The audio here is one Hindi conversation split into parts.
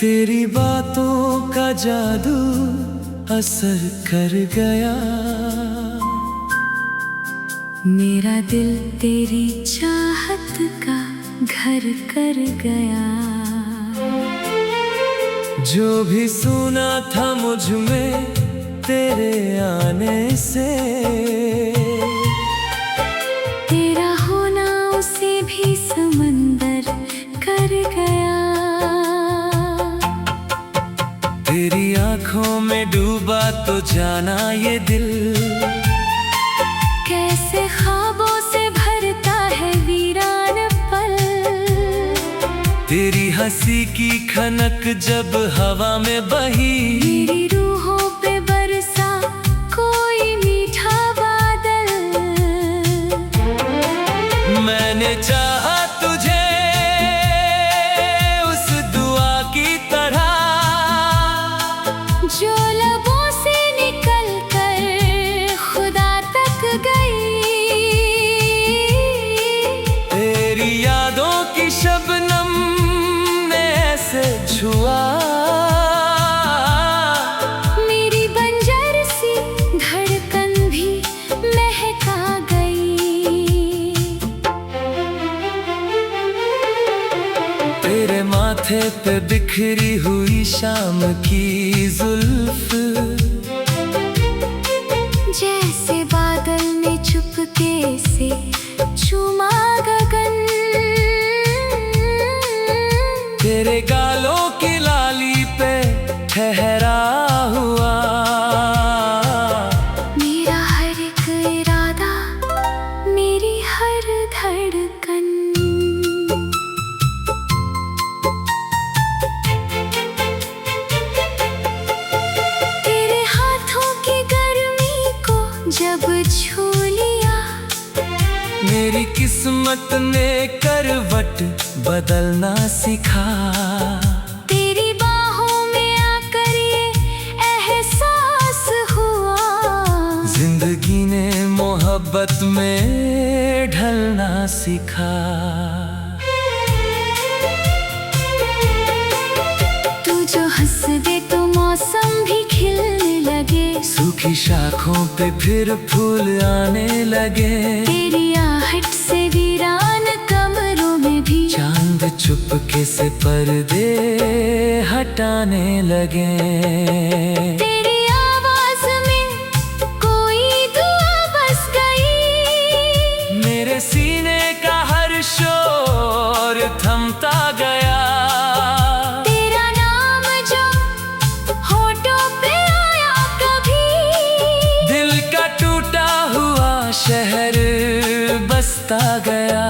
तेरी बातों का जादू असर कर गया, मेरा दिल तेरी चाहत का घर कर गया। जो भी सुना था मुझ में तेरे आने से, तेरा होना उसे भी समंदर कर गया। तेरी आंखों में डूबा तो जाना ये दिल, कैसे ख्वाबों से भरता है वीरान पल। तेरी हंसी की खनक जब हवा में बही, मेरी रूहों पे बरसा कोई मीठा बादल। मैंने चाहा तुझे उस दुआ की तरह, जो लबों से निकल कर खुदा तक गई। तेरी यादों की शबनम ने ऐसे छुआ, मेरी बंजर सी धड़कन भी महका गई। तेरे माथे पे बिखरी हुई शाम की जुल्फ, जैसे बादल ने चुपके से चूमा गगन। तेरे गालों की लाली पे ठहरा हुआ, मेरा हर एक इरादा, मेरी हर धड़कन। तेरे हाथों की गर्मी को जब छू लिया, मेरी किस्मत ने करवट बदलना सिखा। तेरी बाहों में आकर ये एहसास हुआ, जिंदगी ने मोहब्बत में ढलना सिखा। तू जो हंस दे तो मौसम भी खिलने लगे, सूखी शाखों पे फिर फूल आने लगे। तेरी आहट से वीरान कमरों में भी चांद चुपके से पर्दे हटाने लगे। तेरी आवाज में कोई दुआ बस गई, मेरे सीने का हर शोर थमता गया। तेरा नाम जो होठों पे आया कभी, दिल का टूटा हुआ शहर बसता गया।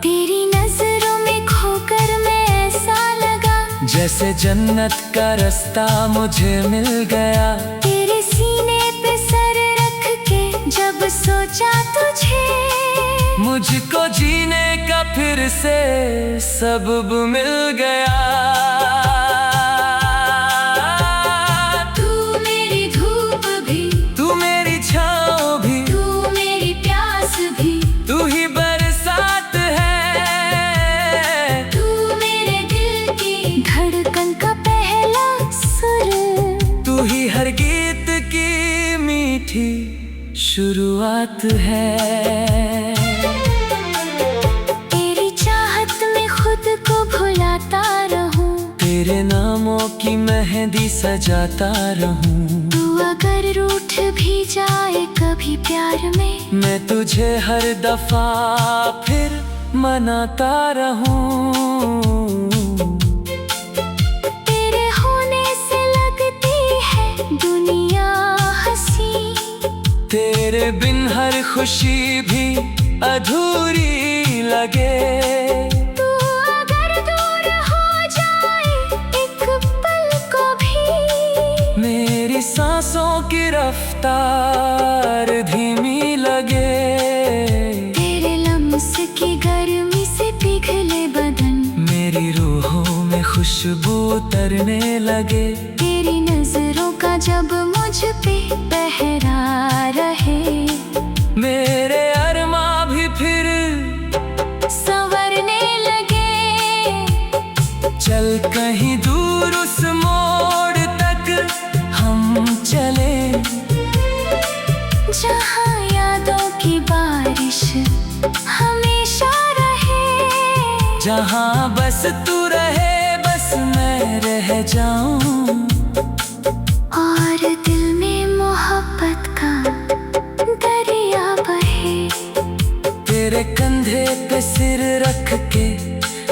तेरी नजरों में खोकर मैं ऐसा लगा, जैसे जन्नत का रास्ता मुझे मिल गया। तेरे सीने पे सर रख के जब सोचा तुझे, मुझको जीने का फिर से सबब मिल गया। तू मेरी धूप भी, तू मेरी छाँव भी, तू मेरी प्यास भी, तू ही बरसात है। तू मेरे दिल की धड़कन का पहला सुर, तू ही हर गीत की मीठी शुरुआत है। तेरी चाहत में खुद को भुलाता रहूं, तेरे नामों की मेहंदी सजाता रहूं। तू अगर रूठ भी जाए कभी प्यार में, मैं तुझे हर दफा फिर मनाता रहूं। तेरे होने से लगती है दुनिया हंसी, तेरे बिन हर खुशी भी अधूरी लगे। तू अगर दूर हो जाए एक पल को भी, की रफ्तार धीमी लगे, तेरे लम्स की गर्मी से पिघले बदन, मेरी रूहों में खुशबू उतरने लगे। तेरी नजरों का जब मुझ पे पहरा रहे, मेरे अरमा भी फिर संवरने लगे। चल कहीं दूर उस मोड़ तक हम चले, जहाँ यादों की बारिश हमेशा रहे, जहाँ बस तू रहे बस मैं रह जाऊं, और दिल में मोहब्बत का दरिया बहे। तेरे कंधे पे सिर रख के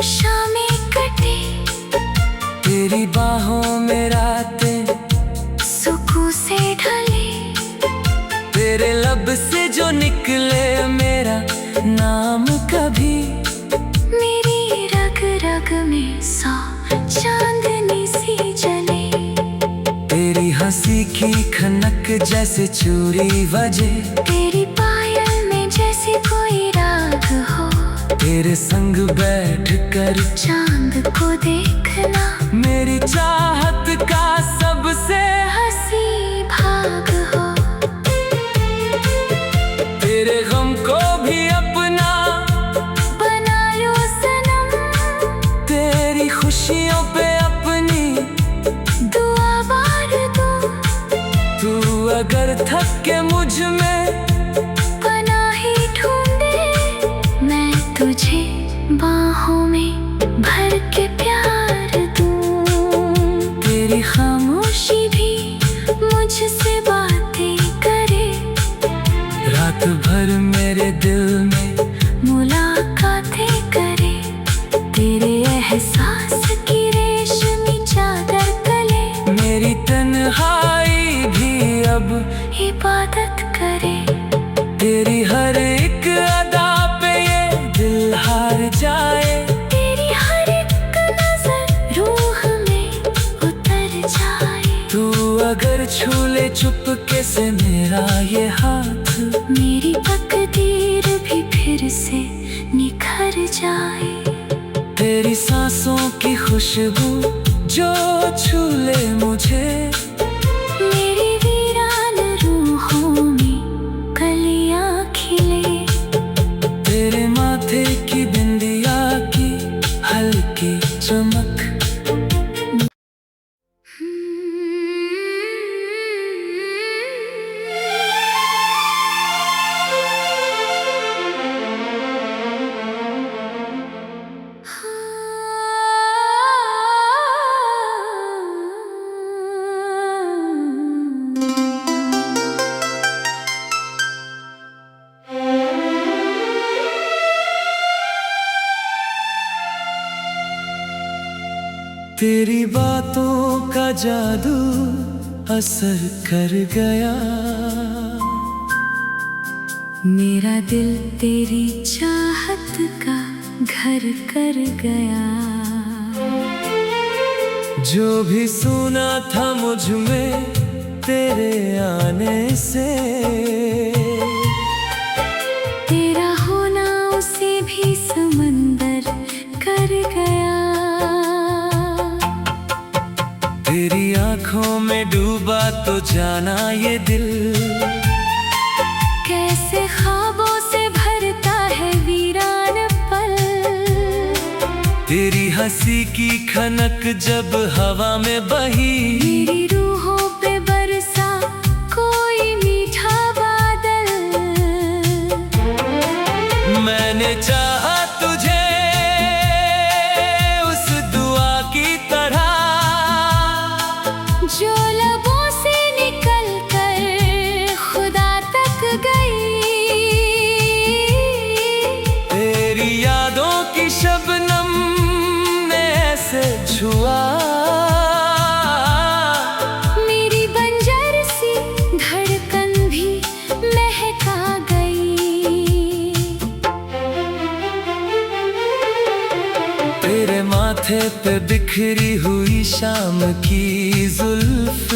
शामें कटे, तेरी बाहों में रातें सुकून से ढले, तेरे लब से जो निकले मेरा नाम कभी, मेरी रग रग में 100 चांदनी सी जले। तेरी हंसी की खनक जैसे चूड़ी बजे, तेरी पायल में जैसे कोई राग हो, तेरे संग बैठ कर चांद को देखना मेरी चाहत का सबसे हंसी भाग हो। तेरे गम को भी अपना बना लो सनम, तेरी खुशियों पे अपनी दुआ बार दूं, तू अगर थक के मुझ में पनाही ढूंढे, मैं तुझे बाहों में भर के प्यार दूं। तेरी खामोशी भी मुझसे बातें करे, रात भर मेरे दिल में मुलाकातें करे, तेरे एहसास की रेशमी चादर तले, मेरी तन्हाई भी अब इबादत करे। तेरी हर एक अदा पे ये दिल हार जाए, तेरी हर एक नजर रूह में उतर जाए, तू अगर छू ले चुपके से मेरा ये हाथ, मेरी तकदीर भी फिर से निखर जाए। तेरी सांसों की खुशबू जो छू ले मुझे, मेरी वीरान रूहों में कलियां खिले, तेरे माथे की बिंदिया की हल्की चमक, तेरी बातों का जादू असर कर गया, मेरा दिल तेरी चाहत का घर कर गया। जो भी सुना था मुझ में तेरे आने से, तेरा होना उसे भी समंदर कर गया। तेरी आंखों में डूबा तो जाना ये दिल, कैसे ख्वाबों से भरता है वीरान पल। तेरी हंसी की खनक जब हवा में बही, मेरी रूहों पे बरसा कोई मीठा बादल। मैंने चाहा तुझे उस दुआ की तरह, जो लबों से निकल कर खुदा तक गई। तेरी यादों की शबनम ने ऐसे छुआ, मेरी बंजर सी धड़कन भी महका गई। तेरे माथे पे बिखरी हुई शाम की जुल्फ,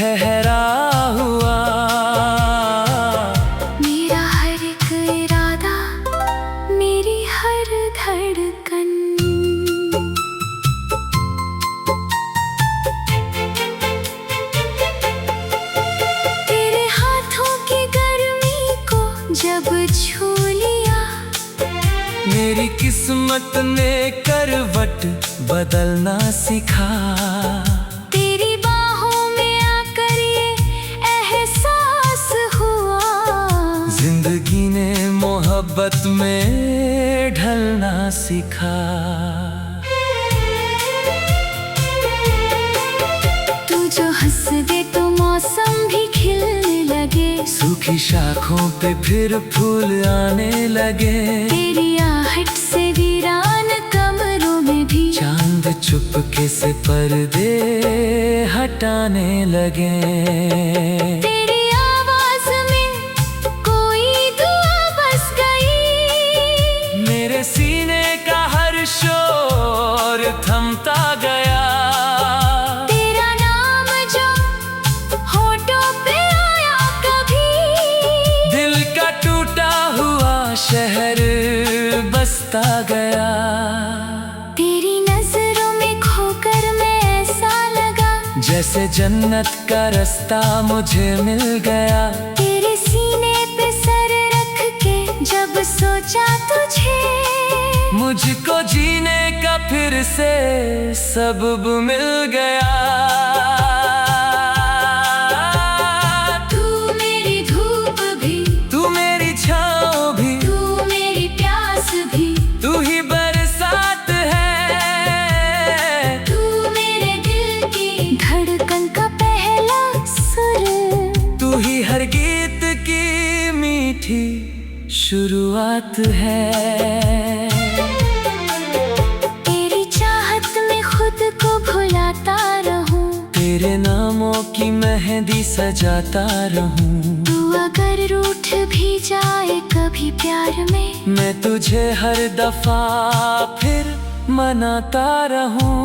ठहरा हुआ। मेरा हर एक इरादा, मेरी हर धड़कन, तेरे हाथों की गर्मी को जब छू लिया, मेरी किस्मत ने करवट बदलना सिखा। तेरी बाहों में आकर ये एहसास हुआ, जिंदगी ने मोहब्बत में ढलना सिखा। तू जो हंस दे तो मौसम भी खिलने लगे, सूखी शाखों पे फिर फूल आने लगे। तेरी आहट से वीरान कमरों में भी चांद चुपके से पर्दे हटाने लगे। तेरी आवाज में कोई दुआ बस गई, मेरे सीने का हर शोर थमता गया। तेरा नाम जो होठों पे आया कभी, दिल का टूटा हुआ शहर बसता गया। तेरी नजरों में खोकर मैं ऐसा लगा, जैसे जन्नत का रास्ता मुझे मिल गया। तेरे सीने पे सर रख के जब सोचा तुझे, मुझको जीने का फिर से सबब मिल गया। तू मेरी धूप भी, तू मेरी छाँव भी, तू मेरी प्यास भी, तू ही बरसात है। तू मेरे दिल की धड़कन का पहला सुर, तू ही हर गीत की मीठी शुरुआत है। तेरी चाहत में खुद को भुलाता रहूं, तेरे नामों की मेहंदी सजाता रहूं। तू अगर रूठ भी जाए कभी प्यार में, मैं तुझे हर दफा फिर मनाता रहूं।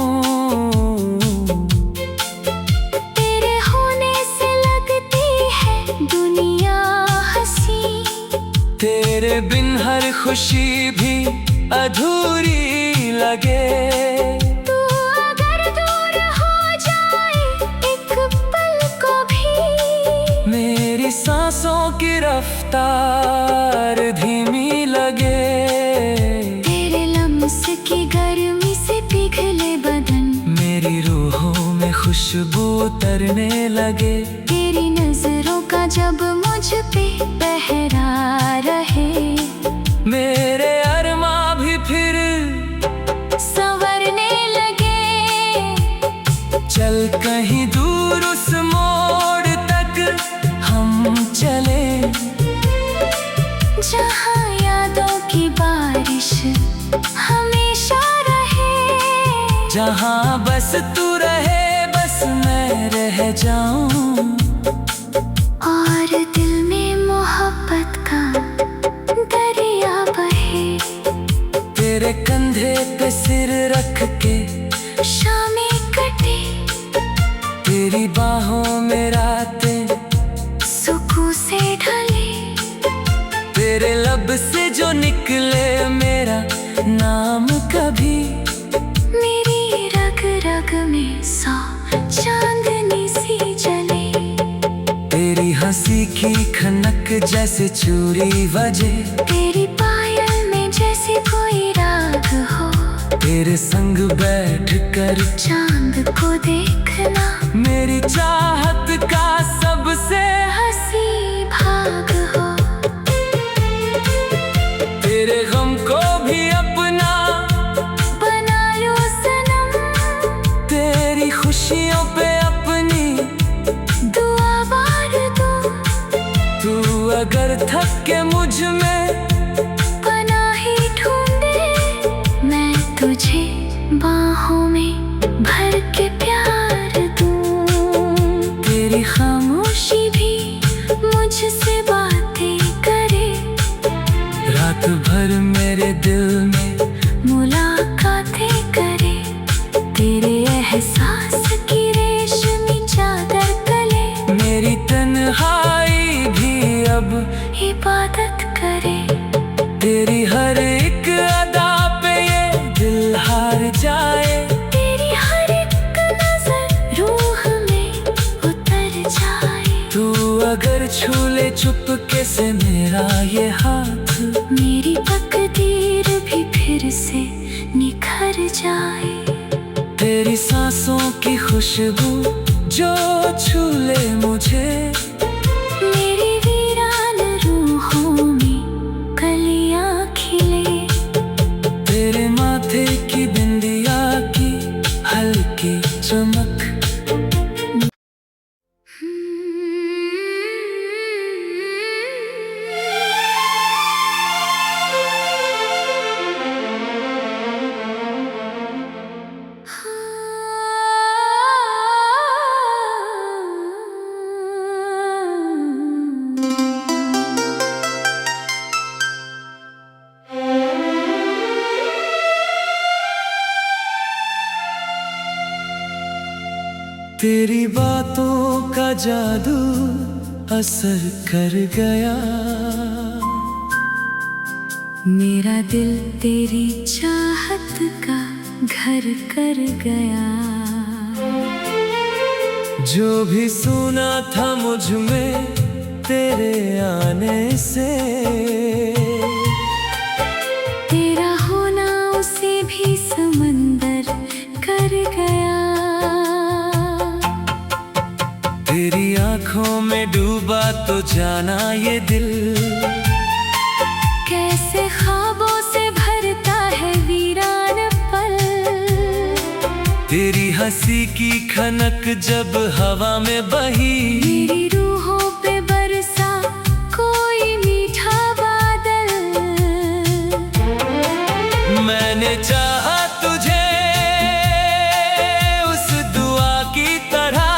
तेरे होने से लगती है दुनिया हंसी, तेरे बिन हर खुशी भी अधूरी लगे। तू अगर दूर हो जाए एक पल को भी, मेरी सांसों की रफ्तार धीमी लगे। तेरे लम्स की गर्मी से पिघले बदन, मेरी रूहों में खुशबू उतरने लगे। तेरी नजरों का जब मुझ पे पहरा रहे, मेरे अरमा भी फिर संवरने लगे। चल कहीं दूर उस मोड़ तक हम चले, जहाँ यादों की बारिश हमेशा रहे, जहाँ बस तू रहे बस मैं रह जाऊं। और दिल में मोहब्बत का दरिया बहे, तेरे कंधे पे सिर रख के शामें कटे, तेरी बाहों में रातें सुकून से ढले, तेरे लब से जो निकले मेरा नाम कभी, मेरी रग रग में 100 चांदनी सी जले। तेरी हंसी की खनक जैसे चूड़ी बजे, तेरी पायल में जैसे कोई राग हो, तेरे संग बैठ कर चांद को देखना मेरी चाहत का सबसे हंसी भाग हो। तेरे गम को भी अपना बना लो सनम, तेरी खुशियों पे अपनी दुआ बार दो, तू अगर थक के मुझ में पनाही ढूंढे, मैं तुझे बाहों में भर के प्यार दूं। तेरी खामोशी भी मुझसे बातें करे, रात भर मेरे दिल में मुलाकातें करे, तेरे एहसास की रेशमी चादर गले, इबादत करे। तेरी हर एक अदा पे ये दिल हार जाए। तेरी हर एक नजर रूह में उतर जाए। तू अगर छू ले चुपके से मेरा ये हाथ, मेरी तकदीर भी फिर से निखर जाए। तेरी सांसों की खुशबू जो छू ले मुझे, मेरी वीरान रूहों में कलियां खिले। तेरे माथे की बिंदिया की हल्की चमक। तेरी बातों का जादू असर कर गया। मेरा दिल तेरी चाहत का घर कर गया। जो भी सुना था मुझ में तेरे आने से, तेरा होना उसे भी समंदर कर गया। तेरी आंखों में डूबा तो जाना ये दिल, कैसे ख्वाबों से भरता है वीरान पल। तेरी हंसी की खनक जब हवा में बही, मेरी रूहों पे बरसा कोई मीठा बादल। मैंने चाहा तुझे उस दुआ की तरह,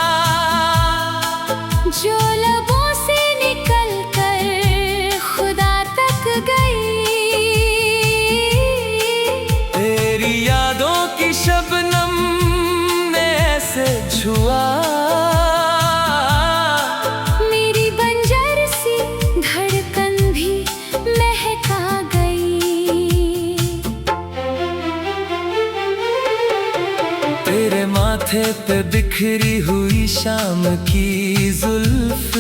जो लबों से निकल कर खुदा तक गई। तेरी यादों की शबनम ने ऐसे छुआ, मेरी बंजर सी धड़कन भी महका गई। तेरे माथे पे बिखरी हुई शाम की जुल्फ,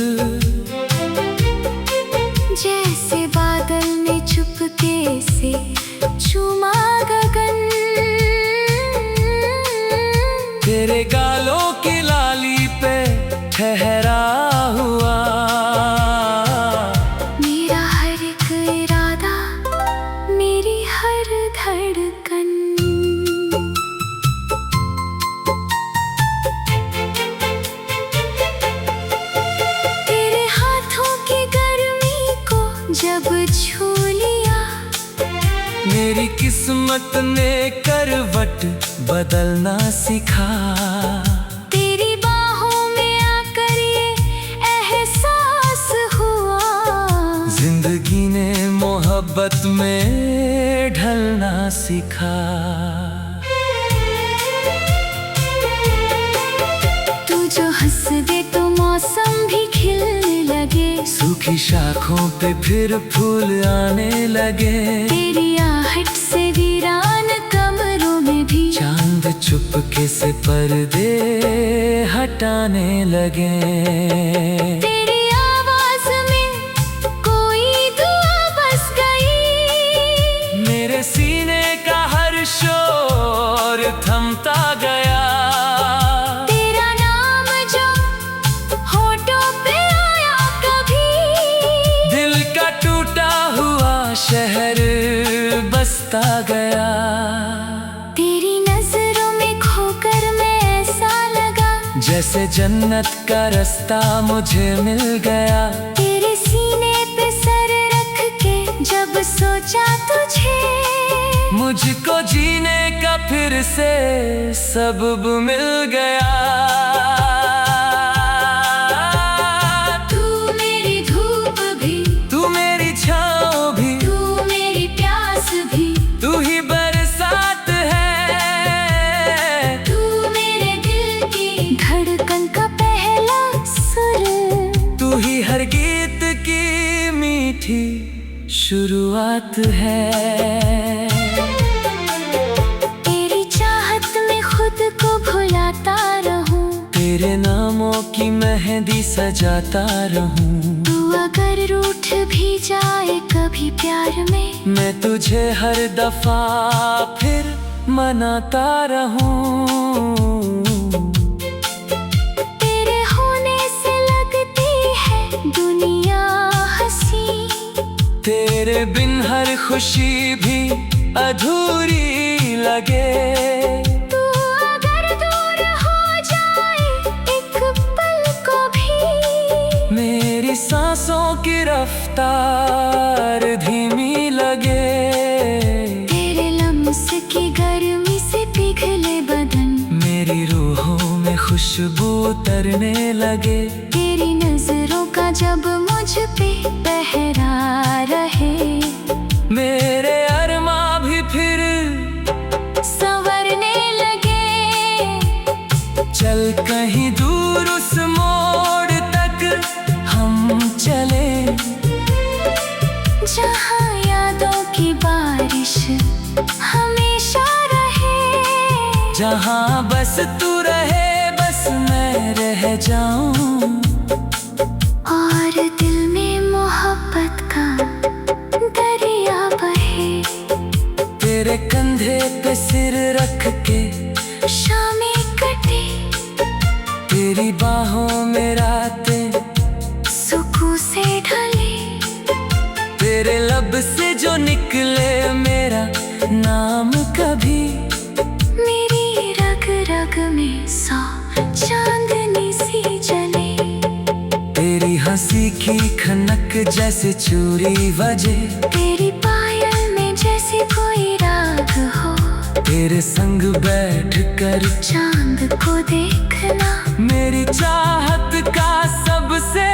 जैसे बादल ने चुपके से चूमा गगन। तेरे गालों की लाली पे ठहरा हुआ, मेरा हर एक इरादा, मेरी हर धड़कन। तेरे हाथों की गर्मी को जब छू लिया, मेरी किस्मत ने करवट बदलना सिखा। तेरी बाहों में आकर ये एहसास हुआ, जिंदगी ने मोहब्बत में ढलना सिखा। तू जो हंस दे तो मौसम भी खिलने लगे। सूखी शाखों पे फिर फूल आने लगे। तेरी आहट से वीरान कमरों में भी चांद चुपके से पर्दे हटाने लगे। तेरी आवाज में कोई दुआ बस गई। मेरे सीने का हर शोर थमता गया। तेरा नाम जो होठों पे आया कभी, दिल का टूटा हुआ शहर बसता गया। तेरी नजरों में खोकर मैं ऐसा लगा, जैसे जन्नत का रास्ता मुझे मिल गया। तेरे सीने पे सर रख के जब सोचा तुझे, मुझको जीने का फिर से सबब मिल गया। तू मेरी धूप भी, तू मेरी छाँव भी, तू मेरी प्यास भी, तू ही बरसात है। तू मेरे दिल की धड़कन का पहला सुर, तू ही हर गीत की मीठी मीठी शुरुआत है। तेरी चाहत में खुद को भुलाता रहूं, तेरे नामों की मेहंदी सजाता रहूं। तू अगर रूठ भी जाए कभी प्यार में, मैं तुझे हर दफा फिर मनाता रहूं। तेरे होने से लगती है दुनिया हंसी, तेरे बिन हर खुशी भी अधूरी लगे। तू अगर दूर हो जाए एक पल को भी, मेरी सांसों की रफ्तार धीमी लगे। तेरे लम्स की गर्मी से पिघले बदन, मेरी रूहों में खुशबू उतरने लगे। तेरी नजरों का जब मुझ पे पहरा रहे, मेरे अरमां भी फिर संवरने लगे। चल कहीं दूर उस मोड़ तक हम चले, जहाँ यादों की बारिश हमेशा रहे। जहाँ बस तू रहे बस मैं रह जाऊं। और दिल में मोहब्बत का दरिया बहे, तेरे कंधे पे सिर रख के शामें कटे, तेरी बाहों में रातें सुकून से ढले। तेरे लब से जो निकले मेरा नाम कभी, मेरी रग रग में 100 चांदनी सी जले। तेरी हंसी की खनक जैसे चूड़ी बजे, तेरी पायल में जैसे कोई राग हो, तेरे संग बैठ कर चांद को देखना मेरी चाहत का सबसे